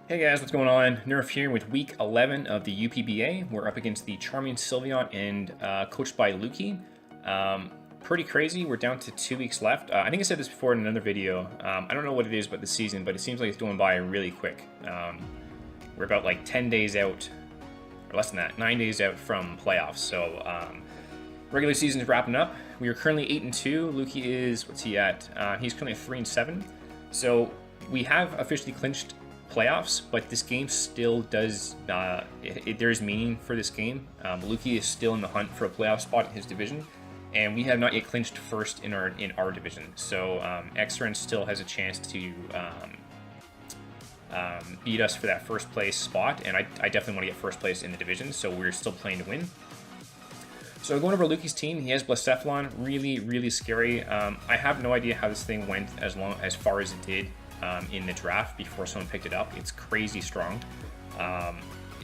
Hey guys, what's going on? Nerf here with week 11 of the UPBA. We're up against the Charming Sylveon and coached by Luki. Pretty crazy. We're down to 2 weeks left. I think I said this before in another video. I don't know what it is about the season, but it seems like it's going by really quick. We're about like 10 days out, or less than that, 9 days out from playoffs. So regular season is wrapping up. We are currently 8-2. Luki is, what's he at? He's currently at 3-7. So we have officially clinched playoffs, but this game still does there is meaning for this game. Luki is still in the hunt for a playoff spot in his division, and we have not yet clinched first in our division. So Xrn still has a chance to beat us for that first place spot, and I definitely want to get first place in the division, so we're still playing to win. So going over Luki's team, he has Blacephalon, really scary. I have no idea how this thing went as far as it did in the draft before someone picked it up. It's crazy strong.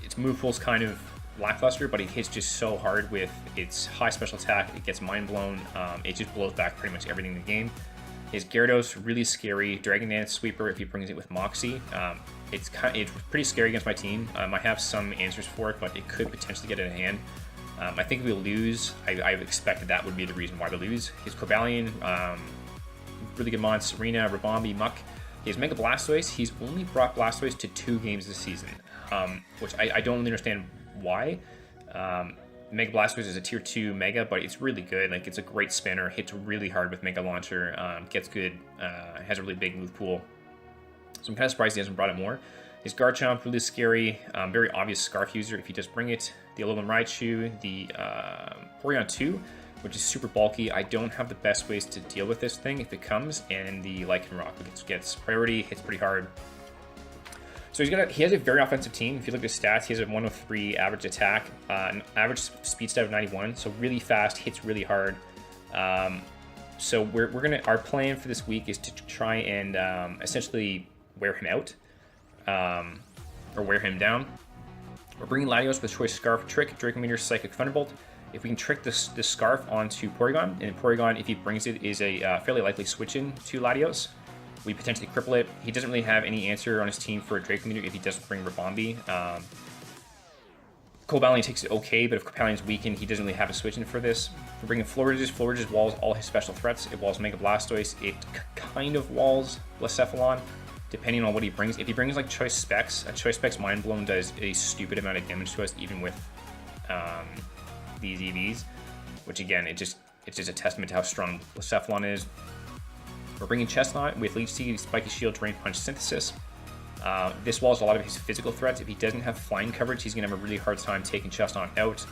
Its move pool's kind of lackluster, but it hits just so hard with its high special attack. It gets mind blown. It just blows back pretty much everything in the game. His Gyarados, really scary. Dragon Dance Sweeper if he brings it with Moxie. It's pretty scary against my team. I have some answers for it, but it could potentially get out of hand. I think we'll lose. I expected that would be the reason why we lose. His Cobalion, really good mod. Serena, Rabombi, Muck. His Mega Blastoise, he's only brought Blastoise to 2 games this season, which I don't really understand why. Mega Blastoise is a tier 2 Mega, but it's really good. Like, it's a great spinner, hits really hard with Mega Launcher, gets good, has a really big move pool. So I'm kind of surprised he hasn't brought it more. His Garchomp, really scary, very obvious Scarf user if he does bring it. The Alolan Raichu, the Porygon 2, which is super bulky. I don't have the best ways to deal with this thing if it comes, and the Lycanroc, which gets priority, hits pretty hard. So he has a very offensive team. If you look at his stats, he has a 103 average attack, an average speed stat of 91, so really fast, hits really hard. So our plan for this week is to try and essentially wear him out, or wear him down. We're bringing Latios with Choice Scarf, Trick, Draco Meteor, Psychic Thunderbolt. If we can trick this Scarf onto Porygon, and Porygon, if he brings it, is a fairly likely switch in to Latios, we potentially cripple it. He doesn't really have any answer on his team for a Draco Meteor if he doesn't bring Rabombi. Cobalion takes it okay, but if Cobalion's weakened, he doesn't really have a switch in for this. We're bringing Floriges walls all his special threats. It walls Mega Blastoise. It kind of walls Blacephalon, depending on what he brings. If he brings like Choice Specs, a Choice Specs Mind Blown does a stupid amount of damage to us, even with these EVs, which again, it's just a testament to how strong Blacephalon is. We're bringing Chestnut with Leech Seed, Spiky Shield, Drain Punch, Synthesis. This walls a lot of his physical threats. If he doesn't have flying coverage, he's going to have a really hard time taking Chestnut out.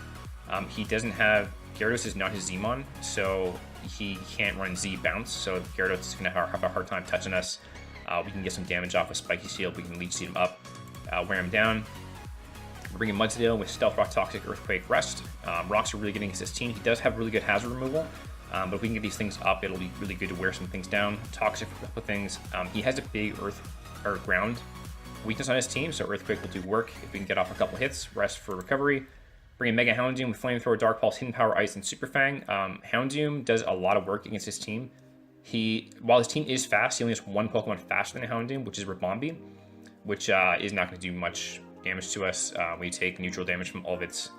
He doesn't have... Gyarados is not his Zmon, so he can't run Z Bounce, so Gyarados is going to have a hard time touching us. We can get some damage off with Spiky Shield. We can Leech Seed him up, wear him down. We're bringing Mudsdale with Stealth Rock, Toxic, Earthquake, Rest. Rocks are really good against this team. He does have really good hazard removal, but if we can get these things up, it'll be really good to wear some things down. Toxic for a couple things. He has a big earth or ground weakness on his team, so Earthquake will do work if we can get off a couple hits. Rest for recovery. Bringing Mega Houndoom with Flamethrower, Dark Pulse, Hidden Power, Ice, and Super Fang. Houndoom does a lot of work against his team. While his team is fast, he only has one Pokemon faster than Houndoom, which is Rabombi, which is not going to do much damage to us. We take neutral damage from all of its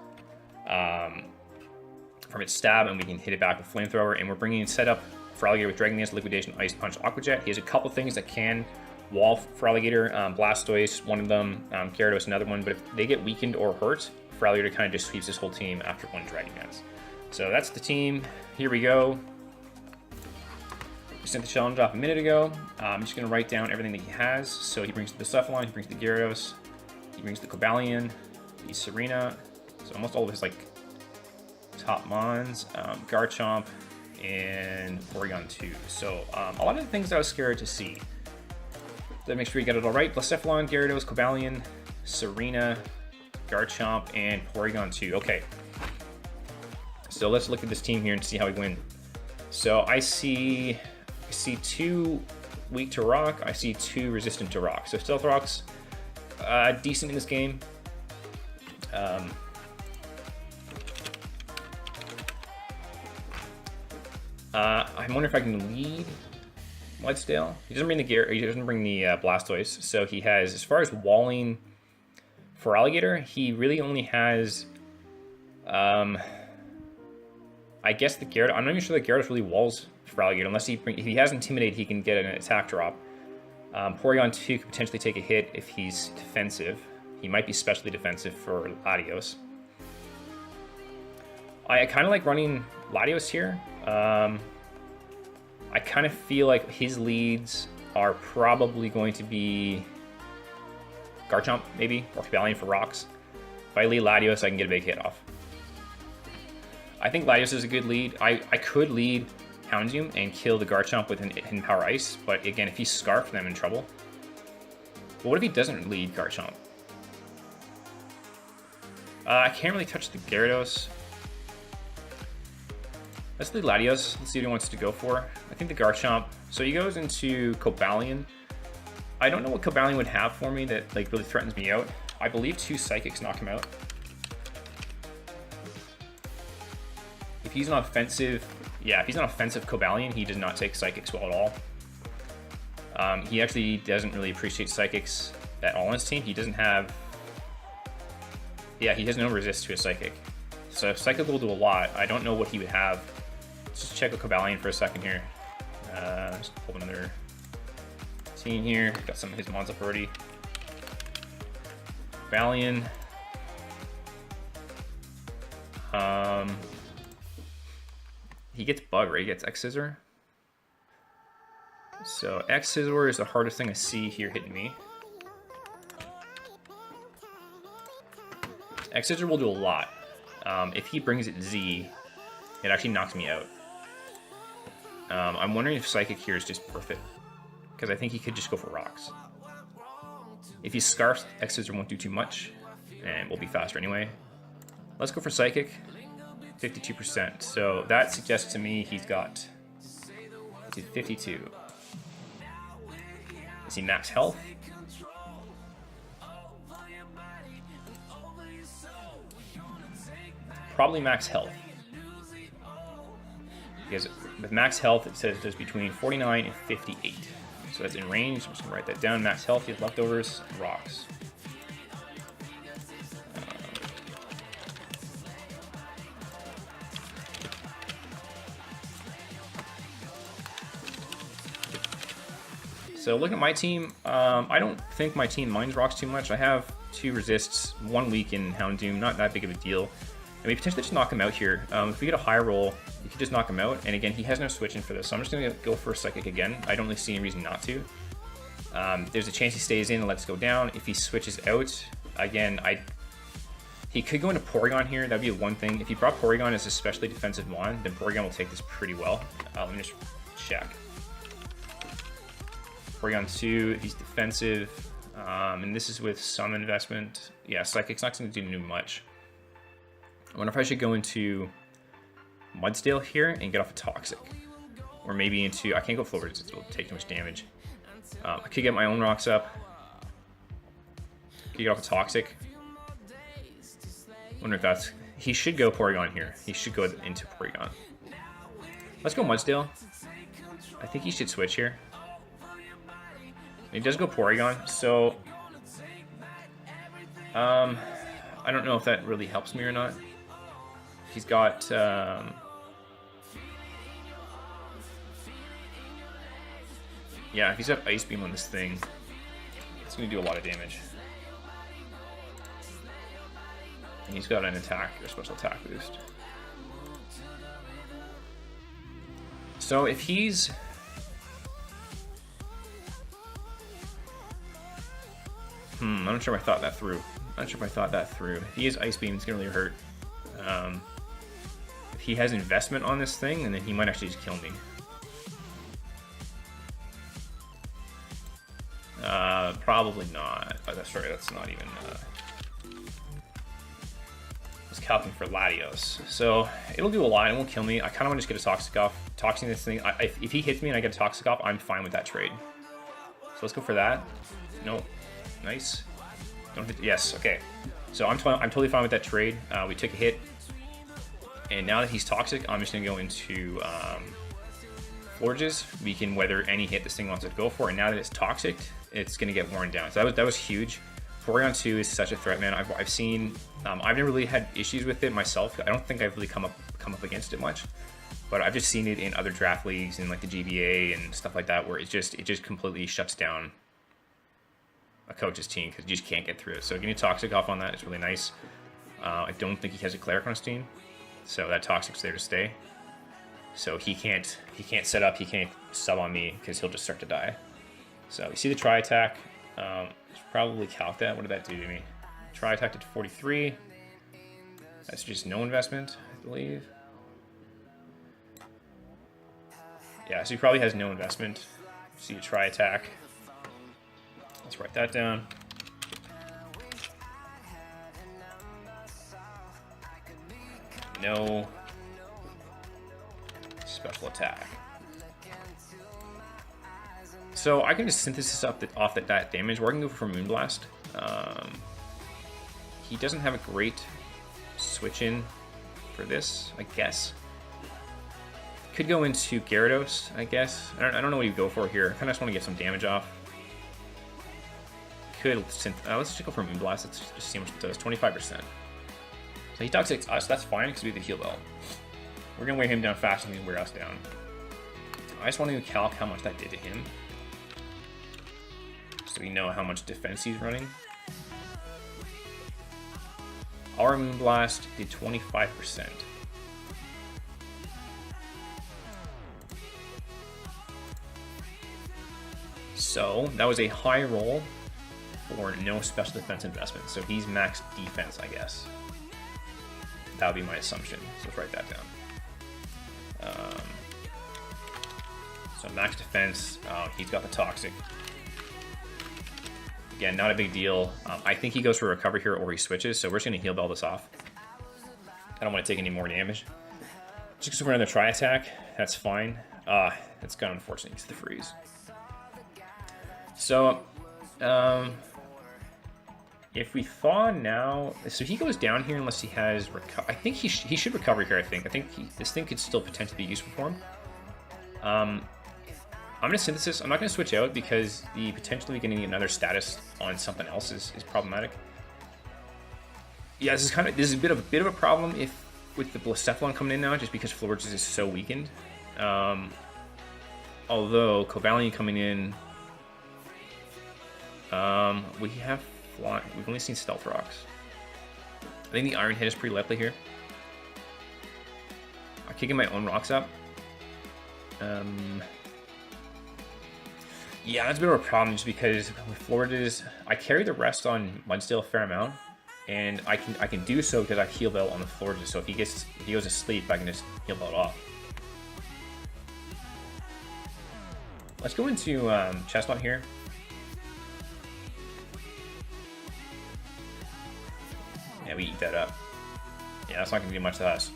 stab, and we can hit it back with Flamethrower. And we're bringing setup for Alligator with Dragon Dance, Liquidation, Ice Punch, Aqua Jet. He has a couple things that can wall for Alligator. Blastoise, one of them. Gyarados, another one. But if they get weakened or hurt, for Alligator kind of just sweeps his whole team after one Dragon Dance. So that's the team. Here we go. We sent the challenge off a minute ago. I'm just going to write down everything that he has. So he brings the Cephalon, he brings the Gyarados, he brings the Cobalion, the Serena, so almost all of his like top mons, Garchomp, and Porygon 2. So a lot of the things I was scared to see. So make sure you get it all right. Blacephalon, Gyarados, Cobalion, Serena, Garchomp, and Porygon 2. Okay. So let's look at this team here and see how we win. So I see 2 weak to rock. I see 2 resistant to rock. So Stealth Rock's decent in this game. I wonder if I can lead. Mudsdale. He doesn't bring the gear. He doesn't bring the Blastoise. So he has, as far as walling for Alligator, he really only has. I guess the Gyarados. I'm not even sure the Gyarados really walls for Alligator unless if he has Intimidate, he can get an attack drop. Porygon 2 could potentially take a hit if he's defensive. He might be specially defensive for Latios. I kind of like running Latios here. I kind of feel like his leads are probably going to be Garchomp, maybe, or Cobalion for rocks. If I lead Latios, I can get a big hit off. I think Latios is a good lead. I could lead Houndoom and kill the Garchomp with an Hidden Power Ice, but again, if he's Scarfed, then I'm in trouble. But what if he doesn't lead Garchomp? I can't really touch the Gyarados. Let's lead Latios. Let's see what he wants to go for. I think the Garchomp. So he goes into Cobalion. I don't know what Cobalion would have for me that like really threatens me out. I believe 2 Psychics knock him out. If he's an offensive, yeah, if he's an offensive Cobalion, he does not take Psychics well at all. He actually doesn't really appreciate Psychics at all in his team. He doesn't have, yeah, he has no resist to a Psychic. So Psychic will do a lot. I don't know what he would have. Let's just check with Cobalion for a second here. Just pull another team here. Got some of his mons up already. Cobalion. He gets Bug, right? He gets X-Scissor. So X-Scissor is the hardest thing I see here hitting me. X-Scissor will do a lot. If he brings it Z, it actually knocks me out. I'm wondering if Psychic here is just worth it, because I think he could just go for rocks. If he Scarfs, X-Scissor won't do too much, and will be faster anyway. Let's go for Psychic, 52%. So that suggests to me he's got 52. Is he max health? Probably max health. Because with max health, it says there's between 49 and 58. So that's in range. I'm just gonna write that down. Max health, he has leftovers, rocks. So looking at my team, I don't think my team minds rocks too much. I have 2 resists, 1 weak in Houndoom, not that big of a deal. And we potentially just knock him out here. If we get a high roll, we could just knock him out. And again, he has no switching for this, so I'm just gonna go for a Psychic again. I don't really see any reason not to. There's a chance he stays in and lets go down. If he switches out, again, he could go into Porygon here. That'd be one thing. If he brought Porygon as a specially defensive mon, then Porygon will take this pretty well. Let me just check. Porygon 2, if he's defensive, and this is with some investment. Yeah, Psychic's not going to do much. I wonder if I should go into Mudsdale here and get off a Toxic. Or maybe into, I can't go forward, it'll take too much damage. I could get my own rocks up. Could get off a Toxic. Wonder if that's, he should go Porygon here. He should go into Porygon. Let's go Mudsdale. I think he should switch here. He does go Porygon, so I don't know if that really helps me or not. He's got yeah, if he's got Ice Beam on this thing, it's gonna do a lot of damage. And he's got an attack or special attack boost. So if he's I'm not sure if I thought that through. If he has Ice Beam, it's gonna really hurt. If he has investment on this thing, and then he might actually just kill me. Probably not. Oh, that's right. That's not even. I was calculating for Latios, so it'll do a lot. It won't kill me. I kind of want to just get a Toxic off. Toxing this thing. If he hits me and I get a Toxic off, I'm fine with that trade. So let's go for that. Nope. Nice. Don't hit. Yes. Okay. So I'm totally fine with that trade. We took a hit, and now that he's Toxic, I'm just gonna go into Florges, we can weather any hit this thing wants to go for, and now that it's toxic, it's going to get worn down. So that was huge. Porygon 2 is such a threat, man. I've seen, I've never really had issues with it myself. I don't think I've really come up against it much, but I've just seen it in other draft leagues and like the GBA and stuff like that, where it just completely shuts down a coach's team because you just can't get through it. So getting a toxic off on that is really nice. I don't think he has a cleric on his team, so that toxic's there to stay. So he can't set up, he can't sub on me because he'll just start to die. So you see the try attack. Probably calc that. What did that do to me? Try attack to 43. That's just no investment, I believe. Yeah, so he probably has no investment. See a try attack. Let's write that down. No special attack. So I can just synthesis up off that damage, or I can go for Moonblast. He doesn't have a great switch in for this, I guess. Could go into Gyarados, I guess. I don't know what he'd go for here. I kind of just want to get some damage off. Let's just go for Moonblast. Let's just see how much it does. 25%. So he toxics us. That's fine because we have the heal bell. We're gonna wear him down faster than we wear us down. I just want to calc how much that did to him, so we know how much defense he's running. Our Moonblast did 25%. So that was a high roll for no special defense investment. So he's max defense, I guess. That would be my assumption. So let's write that down. So max defense, he's got the toxic. Again, not a big deal. I think he goes for recovery here or he switches, so we're just going to heal bell this off. I don't want to take any more damage. Just go for another try attack. That's fine. That's kind of unfortunate because of the freeze. So, if we thaw now, so he goes down here unless he has I think he should recover here. I think this thing could still potentially be useful for him. I'm gonna synthesis. I'm not gonna switch out because the potentially getting another status on something else is problematic. Yeah, this is a bit of a problem with the Blacephalon coming in now, just because Florges is so weakened. Although Cobalion coming in, we've only seen Stealth Rocks. I think the Iron Head is pretty likely here. I'm kicking my own rocks up. Yeah, that's a bit of a problem just because with Florida's, I carry the rest on Mudsdale a fair amount, and I can do so because I heal belt on the Florida. So if he goes to sleep, I can just heal belt off. Let's go into Chestnut here. Yeah, we eat that up. Yeah, that's not gonna do much to us.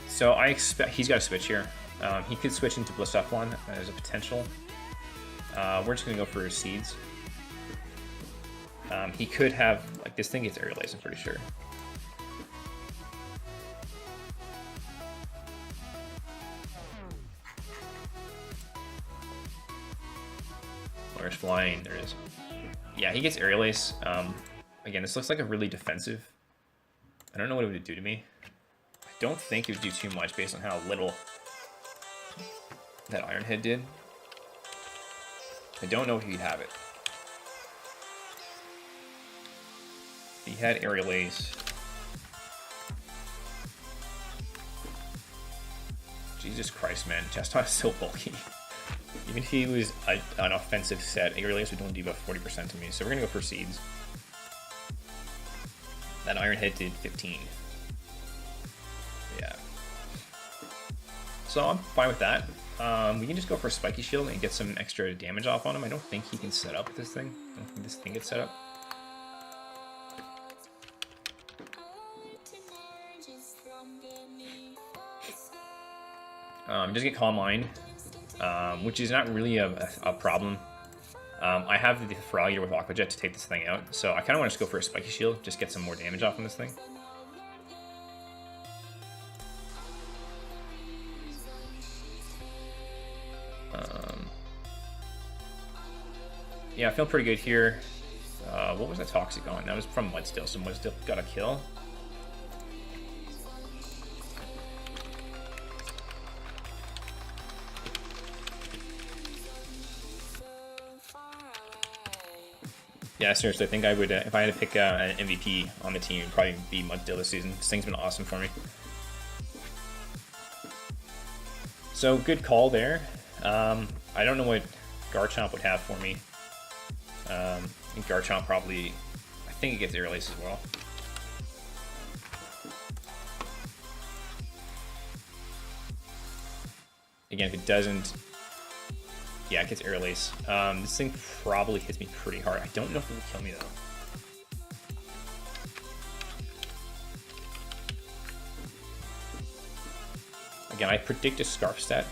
So I expect he's got to switch here. He could switch into Blacephalon as a potential. We're just gonna go for his seeds. He could have, like, this thing gets Aerial Ace, I'm pretty sure. Where's flying? There it is. Yeah, he gets Aerial Ace. Again, this looks like a really defensive. I don't know what it would do to me. I don't think it would do too much based on how little that Iron Head did. I don't know if he'd have it. He had Aerial Ace. Jesus Christ, man. Chestnut is so bulky. Even if he was an offensive set, Aerial Ace would only do about 40% to me. So we're going to go for Seeds. That Iron Head did 15. Yeah. So I'm fine with that. We can just go for a Spiky Shield and get some extra damage off on him. I don't think he can set up with this thing. I don't think this thing gets set up. Just get Calm Mind, which is not really a problem. I have the Feraligatr with Aqua Jet to take this thing out, so I kind of want to just go for a Spiky Shield, just get some more damage off on this thing. Yeah, I feel pretty good here. What was that Toxic on? That was from Mudstill, so Mudstill got a kill. Yeah, seriously, I think I would, if I had to pick an MVP on the team, it'd probably be Mudstill this season. This thing's been awesome for me. So, good call there. I don't know what Garchomp would have for me. I think Garchomp probably, I think it gets Air Lace as well. Again, if it doesn't, yeah, it gets Air Lace. This thing probably hits me pretty hard. I don't know if it will kill me though. Again, I predict a Scarf stat.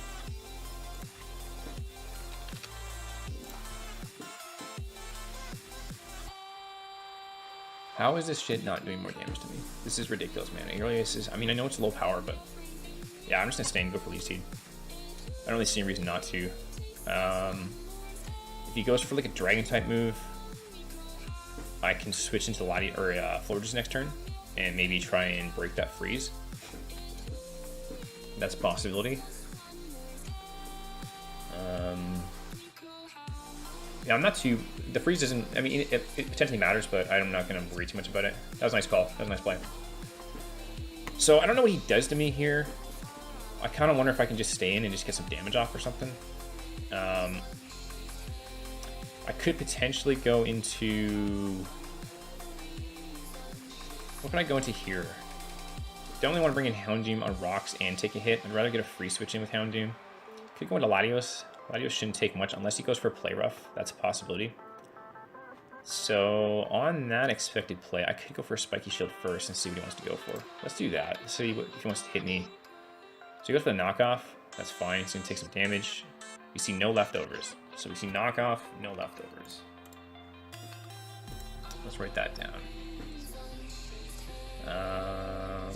How is this shit not doing more damage to me? This is ridiculous, man. Air Lace is, I mean, I know it's low power, but yeah, I'm just gonna stay and go for Leech Seed. I don't really see a reason not to. If he goes for like a Dragon type move, I can switch into Latios or Florges next turn and maybe try and break that freeze. That's a possibility. Yeah, I'm not too. The freeze doesn't. I mean, it potentially matters, but I'm not going to worry too much about it. That was a nice call. That was a nice play. So I don't know what he does to me here. I kind of wonder if I can just stay in and just get some damage off or something. I could potentially go into. What can I go into here? Don't really want to bring in Houndoom on rocks and take a hit. I'd rather get a free switch in with Houndoom. Could go into Latios. Latios shouldn't take much unless he goes for a Play Rough. That's a possibility. So on that expected play, I could go for a Spiky Shield first and see what he wants to go for. Let's do that. Let's see if he wants to hit me. So he goes for the knockoff. That's fine. He's going to take some damage. We see no leftovers. So we see knockoff, no leftovers. Let's write that down.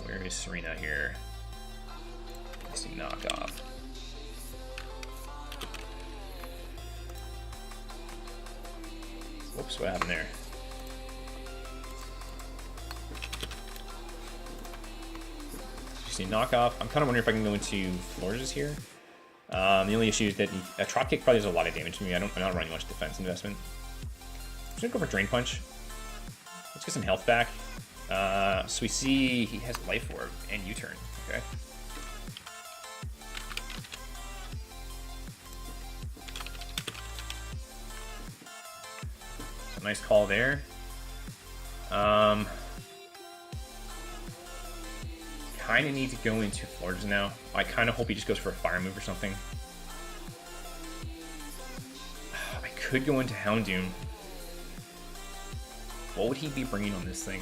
Where is Serena here? We see knockoff. Whoops, what happened there? You see knockoff. I'm kind of wondering if I can go into Florges here. The only issue is that a Trop Kick probably does a lot of damage to me. I'm not running much defense investment. I'm just gonna go for Drain Punch. Let's get some health back. So we see he has Life Orb and U-Turn. Okay. So nice call there. Kind of need to go into Florges now. I kind of hope he just goes for a Fire move or something. I could go into Houndoom. What would he be bringing on this thing?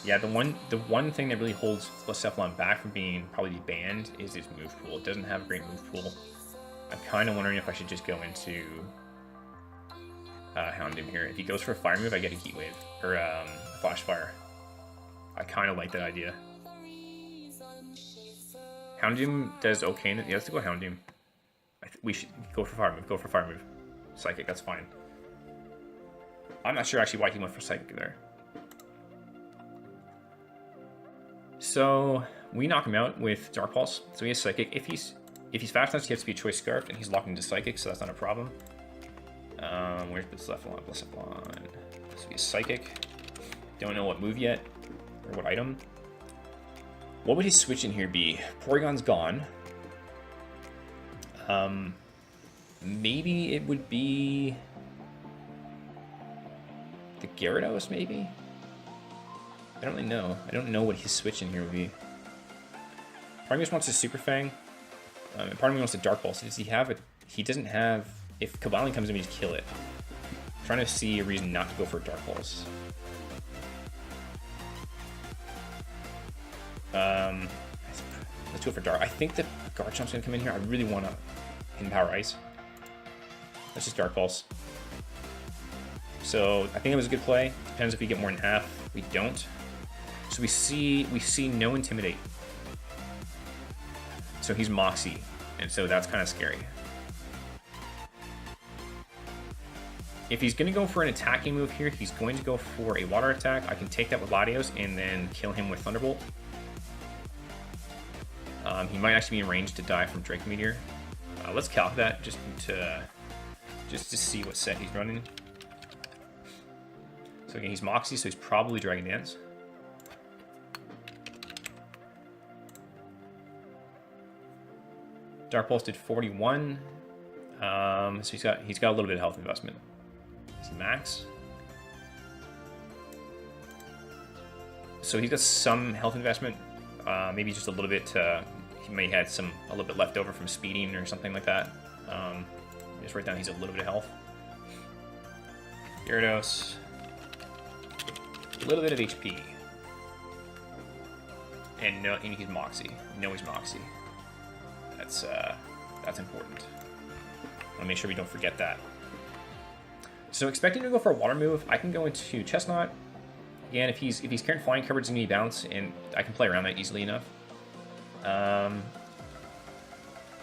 Yeah, the one thing that really holds Blacephalon back from being probably banned is his move pool. It doesn't have a great move pool. I'm kind of wondering if I should just go into Houndoom here. If he goes for a Fire move, I get a Heat Wave or Flash Fire. I kind of like that idea. Houndoom does okay. Yeah, let's go Houndoom. We should go for Fire move. Go for Fire move. Psychic, that's fine. I'm not sure actually why he went for Psychic there. So we knock him out with Dark Pulse. So he has Psychic. If he's fast enough, he has to be Choice Scarf, and he's locked into Psychic, so that's not a problem. Where's Blacephalon? Blacephalon. So he's Psychic. Don't know what move yet, or what item. What would his switch in here be? Porygon's gone. Maybe it would be the Gyarados, maybe? I don't really know. I don't know what his switch in here would be. Part of me just wants a Super Fang. And part of me wants a Dark Pulse. Does he have it? He doesn't have... If Cobalion comes in, we just kill it. I'm trying to see a reason not to go for a Dark Pulse. Let's go for Dark. I think that Garchomp's gonna come in here. I really want to Hidden Power Ice. Let's just Dark Pulse. So I think it was a good play. Depends if we get more than half. We don't. So we see no Intimidate. So he's Moxie, and so that's kind of scary. If he's going to go for an attacking move here, he's going to go for a water attack. I can take that with Latios and then kill him with Thunderbolt. He might actually be in range to die from Drake Meteor. Let's calc that just to see what set he's running. So again, he's Moxie, so he's probably Dragon Dance. Dark Pulse did 41. So he's got a little bit of health investment. Is he max? So he's got some health investment, maybe just a little bit. He may have had a little bit left over from speeding or something like that. Just write down he's a little bit of health. Gyarados, a little bit of HP, and he's Moxie. No, he's Moxie. That's important. I'll make sure we don't forget that. So expecting to go for a water move, I can go into Chestnut. Again, if he's carrying flying coverage, he's gonna be bounce, and I can play around that easily enough.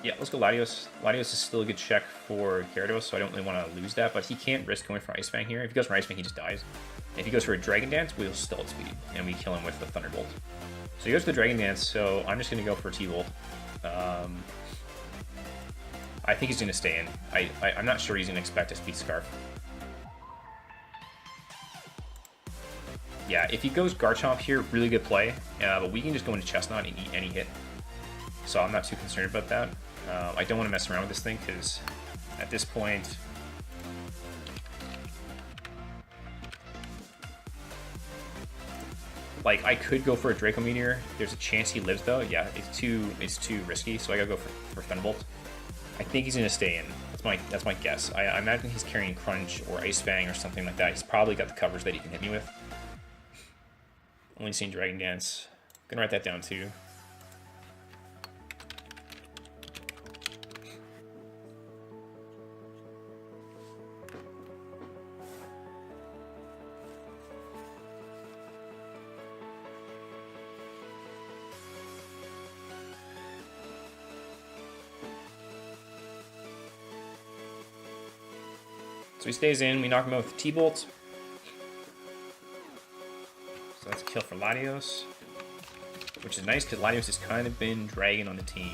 Yeah, let's go Latios. Latios is still a good check for Gyarados, so I don't really want to lose that, but he can't risk going for Ice Fang here. If he goes for Ice Fang, he just dies. If he goes for a Dragon Dance, we'll still outspeed, and we kill him with the Thunderbolt. So he goes for the Dragon Dance, so I'm just gonna go for T-Bolt. I think he's gonna stay in. I'm not sure he's gonna expect a Speed Scarf. Yeah, if he goes Garchomp here, really good play. But we can just go into Chestnut and eat any hit. So I'm not too concerned about that. I don't want to mess around with this thing because at this point, like I could go for a Draco Meteor. There's a chance he lives though. Yeah, it's too risky. So I gotta go for Thunderbolt. I think he's gonna stay in. That's my guess. I imagine he's carrying Crunch or Ice Fang or something like that. He's probably got the coverage that he can hit me with. Only seen Dragon Dance. Gonna write that down too. So he stays in, we knock him out with T-Bolt. So that's a kill for Latios, which is nice because Latios has kind of been dragging on the team.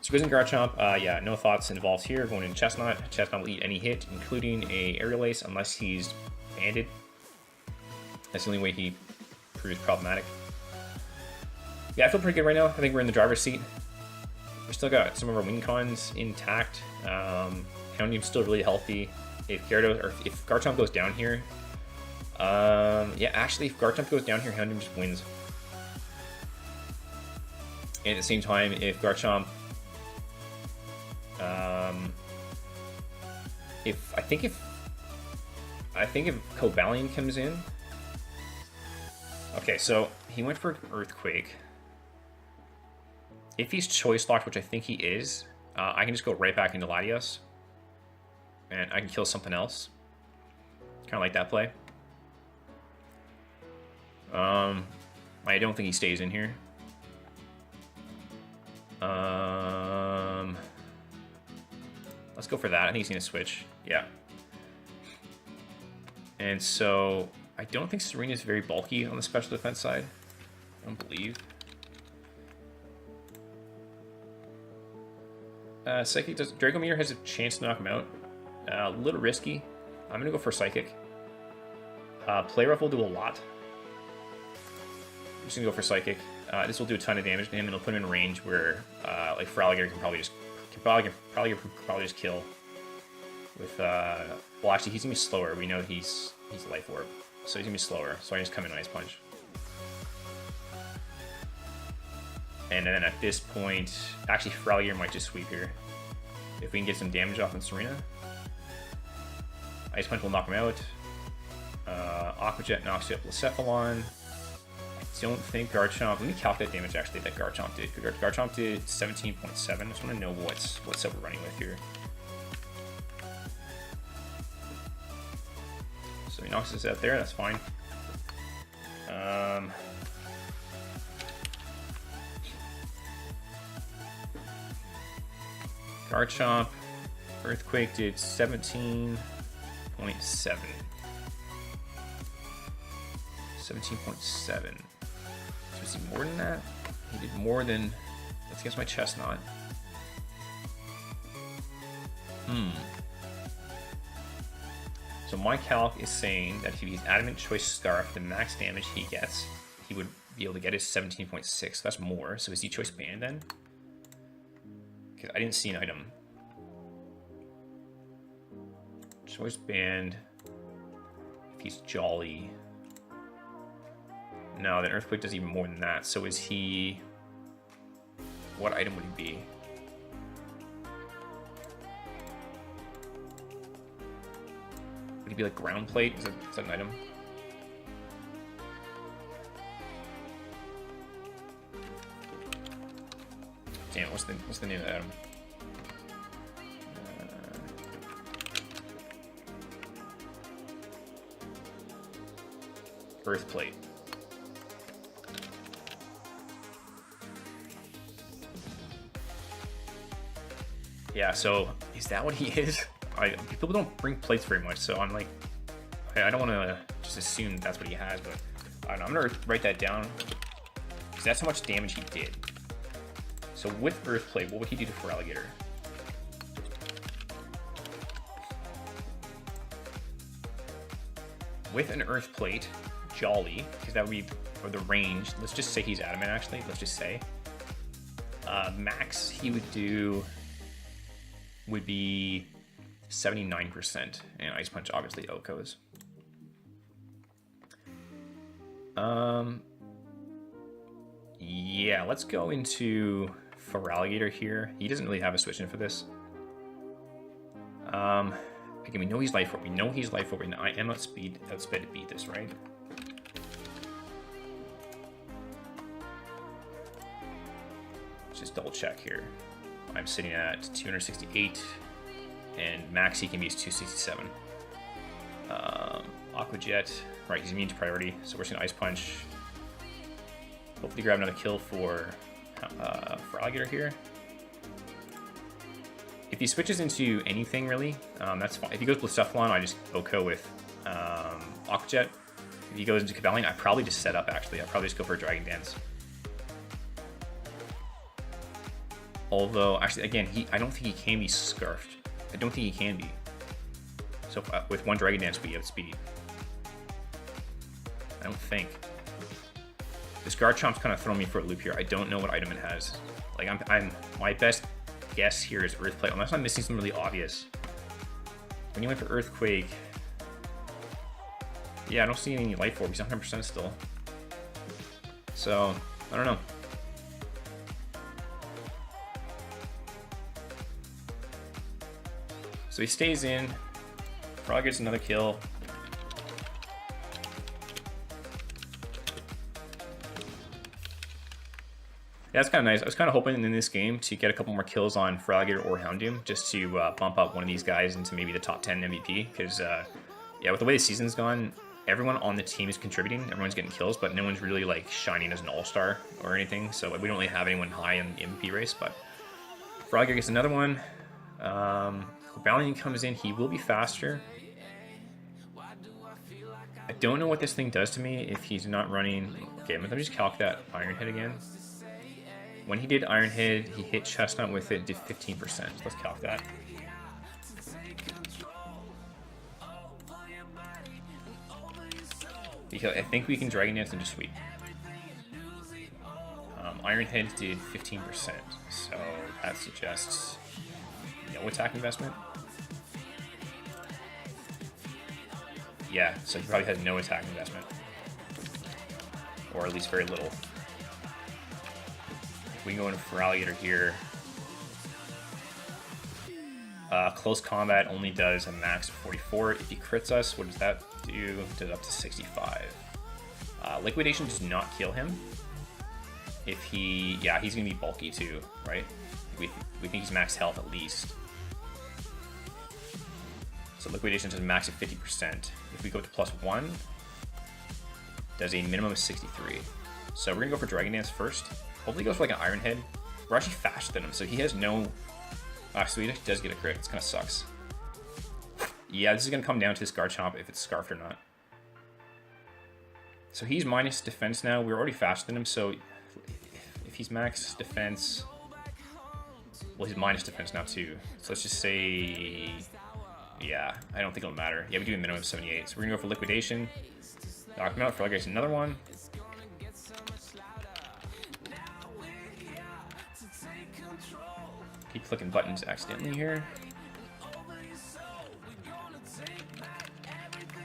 So goes in Garchomp, yeah, no thoughts involved here. Going in Chestnut. Chestnut will eat any hit, including a Aerial Ace, unless he's banded. That's the only way he proves problematic. Yeah, I feel pretty good right now. I think we're in the driver's seat. We still got some of our win cons intact. Houndoom's still really healthy. If Garchomp goes down here, yeah, actually, if Garchomp goes down here, Houndoom just wins. And at the same time, if Garchomp, I think if Cobalion comes in, okay, so he went for Earthquake. If he's choice locked, which I think he is, I can just go right back into Latios, and I can kill something else. Kind of like that play. I don't think he stays in here. Let's go for that. I think he's gonna switch. Yeah. And so I don't think Serena is very bulky on the special defense side. I don't believe. Psychic does. Draco Meteor has a chance to knock him out. A little risky. I'm gonna go for Psychic. Play Rough will do a lot. I'm just gonna go for Psychic. This will do a ton of damage to him, and it'll put him in range where, like Feraligatr can probably just kill. With well, actually, he's gonna be slower. We know he's Life Orb, so he's gonna be slower. So I just come in Ice Punch. And then at this point, actually Feraligatr might just sweep here. If we can get some damage off on Serena. Ice Punch will knock him out. Aqua Jet knocks you up Blacephalon. I don't think Garchomp, let me calculate damage actually that Garchomp did. Garchomp did 17.7. I just want to know what set we're running with here. So he knocks us out there, that's fine. Garchomp, Earthquake did 17.7. 17.7. So is he more than that? He did more than... That's against my Chestnut. So my calc is saying that if he uses Adamant Choice Scarf, the max damage he gets, he would be able to get is 17.6. That's more. So is he Choice Band then? Because I didn't see an item. Choice Band. If he's Jolly. No, then Earthquake does even more than that. So is he... What item would he be? Would he be like Ground Plate? Is that an item? Damn, what's the name of that item? Earth Plate. Yeah, so is that what he is? People don't bring plates very much, so I'm like, I don't want to just assume that's what he has, but I don't know, I'm gonna write that down because that's how much damage he did. So with Earth Plate, what would he do to Feraligatr? With an Earth Plate, Jolly, because that would be for the range. Let's just say he's Adamant, actually. Let's just say. Max he would do would be 79%, and Ice Punch obviously OHKOs. Yeah, let's go into Feraligatr here. He doesn't really have a switch in for this. Again, we know he's Life Orb. We know he's Life Orb, and I am outspeed to beat this, right? Let's just double check here. I'm sitting at 268, and max he can be is 267. Aqua Jet, right, he's immune to priority, so we're just gonna Ice Punch. Hopefully grab another kill for Feraligatr here. If he switches into anything really, that's fine. If he goes Blacephalon, I just OHKO with Aqua Jet. If he goes into Cavalion, I probably just set up actually. I'd probably just go for a Dragon Dance. Although, actually, again, I don't think he can be Scarfed. I don't think he can be. So with one Dragon Dance, we outspeed. I don't think. This Garchomp's kind of throwing me for a loop here. I don't know what item it has. Like, I'm my best guess here is Earth Plate, unless I'm missing something really obvious. When you went for Earthquake, yeah, I don't see any Life Orb. He's 100% still. So, I don't know. So he stays in. Frog gets another kill. Yeah, that's kind of nice. I was kind of hoping in this game to get a couple more kills on Feraligatr or Houndoom, just to bump up one of these guys into maybe the top 10 MVP. Because, yeah, with the way the season's gone, everyone on the team is contributing. Everyone's getting kills, but no one's really, like, shining as an all-star or anything. So we don't really have anyone high in the MVP race, but Feraligatr gets another one. Cobalion comes in. He will be faster. I don't know what this thing does to me if he's not running... Okay, let me just calc that Iron Head again. When he did Iron Head, he hit Chestnut with it, did 15%. Let's calc that. Because I think we can Dragon Dance into Sweep. Iron Head did 15%, so that suggests no attack investment. Yeah, so he probably had no attack investment. Or at least very little. We can go into Feraligatr here. Close combat only does a max of 44. If he crits us, what does that do? It does up to 65. Liquidation does not kill him. If he, yeah, he's gonna be bulky too, right? We think he's max health at least. So liquidation does max at 50%. If we go to +1, does a minimum of 63. So we're gonna go for Dragon Dance first. Hopefully he goes for like an Iron Head. We're actually faster than him, so he has no... so he does get a crit. It kind of sucks. Yeah, this is gonna come down to this Garchomp if it's Scarfed or not. So he's minus defense now. We're already faster than him, so if he's max defense... Well, he's minus defense now too. So let's just say... Yeah, I don't think it'll matter. Yeah, we do a minimum of 78. So we're gonna go for Liquidation. Knock him out. For like another one. Keep clicking buttons accidentally here.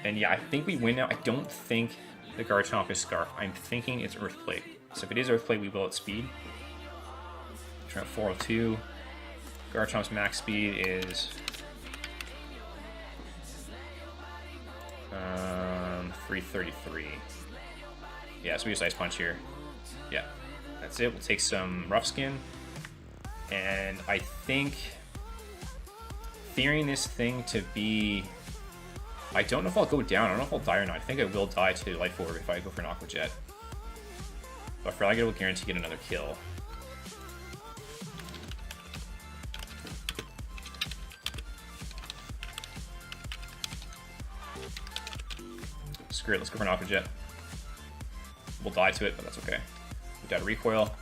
And yeah, I think we win now. I don't think the Garchomp is Scarf. I'm thinking it's Earthquake. So if it is Earthquake, we will at speed. Try 402. Garchomp's max speed is 333. Yeah, so we use Ice Punch here. Yeah, that's it. We'll take some Rough Skin. And I think fearing this thing to be... I don't know if I'll go down. I don't know if I'll die or not. I think I will die to Life Orb if I go for an Aqua Jet. But Feraligatr will guarantee get another kill. Screw it, let's go for an Aqua Jet. We'll die to it, but that's okay. We died to Recoil.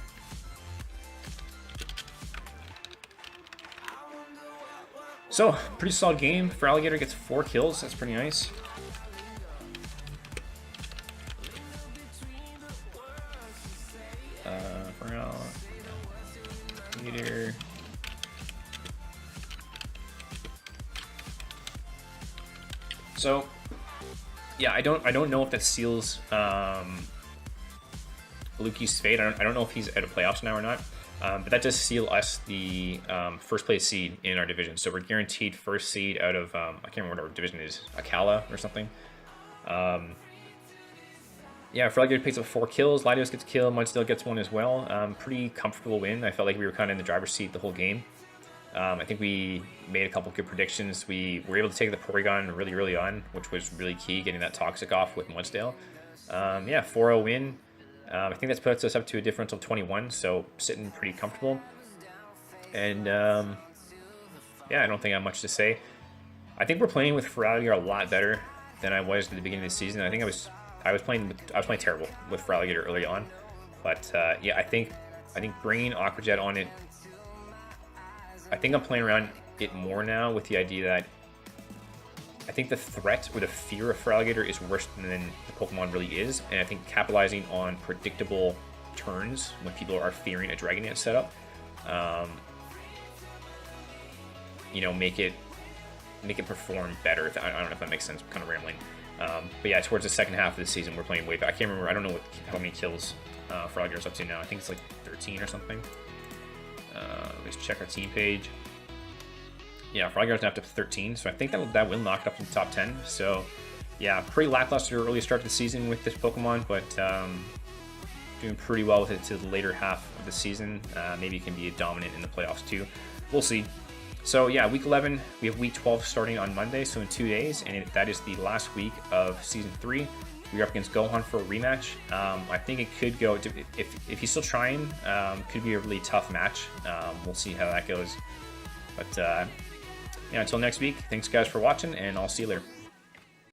So, pretty solid game. Feraligatr gets 4 kills. That's pretty nice. Feraligatr. So, yeah, I don't know if that seals Luki's fate. I don't know if he's out of playoffs now or not. But that does seal us the first place seed in our division. So we're guaranteed first seed out of, I can't remember what our division is, Akala or something. Yeah, Feraligatr picks up 4 kills, Latios gets a kill, Mudsdale gets 1 as well. Pretty comfortable win. I felt like we were kind of in the driver's seat the whole game. I think we made a couple good predictions. We were able to take the Porygon really early on, which was really key, getting that Toxic off with Mudsdale. Yeah, 4-0 win. I think that puts us up to a differential of 21, so sitting pretty comfortable. And yeah, I don't think I have much to say. I think we're playing with Feraligatr a lot better than I was at the beginning of the season. I think I was playing terrible with Feraligatr early on, but yeah, I think bringing Aqua Jet on it. I think I'm playing around it more now with the idea that I think the threat or the fear of Feraligatr is worse than the Pokemon really is, and I think capitalizing on predictable turns when people are fearing a Dragon Dance setup, you know, make it perform better. I don't know if that makes sense. I'm kind of rambling, but yeah, towards the second half of the season, we're playing way back. I can't remember. I don't know how many kills Feraligatr's up to now. I think it's like 13 or something. Let's check our team page. Yeah, Feraligatr's up to 13, so I think that will knock it up to the top 10. So, yeah, pretty lackluster early start to the season with this Pokemon, but doing pretty well with it to the later half of the season. Maybe it can be a dominant in the playoffs too. We'll see. So, yeah, Week 11, we have Week 12 starting on Monday, so in 2 days, and that is the last week of Season 3. We're up against Gohan for a rematch. I think it could go, if he's still trying, could be a really tough match. We'll see how that goes. But, yeah, until next week, thanks guys for watching, and I'll see you later.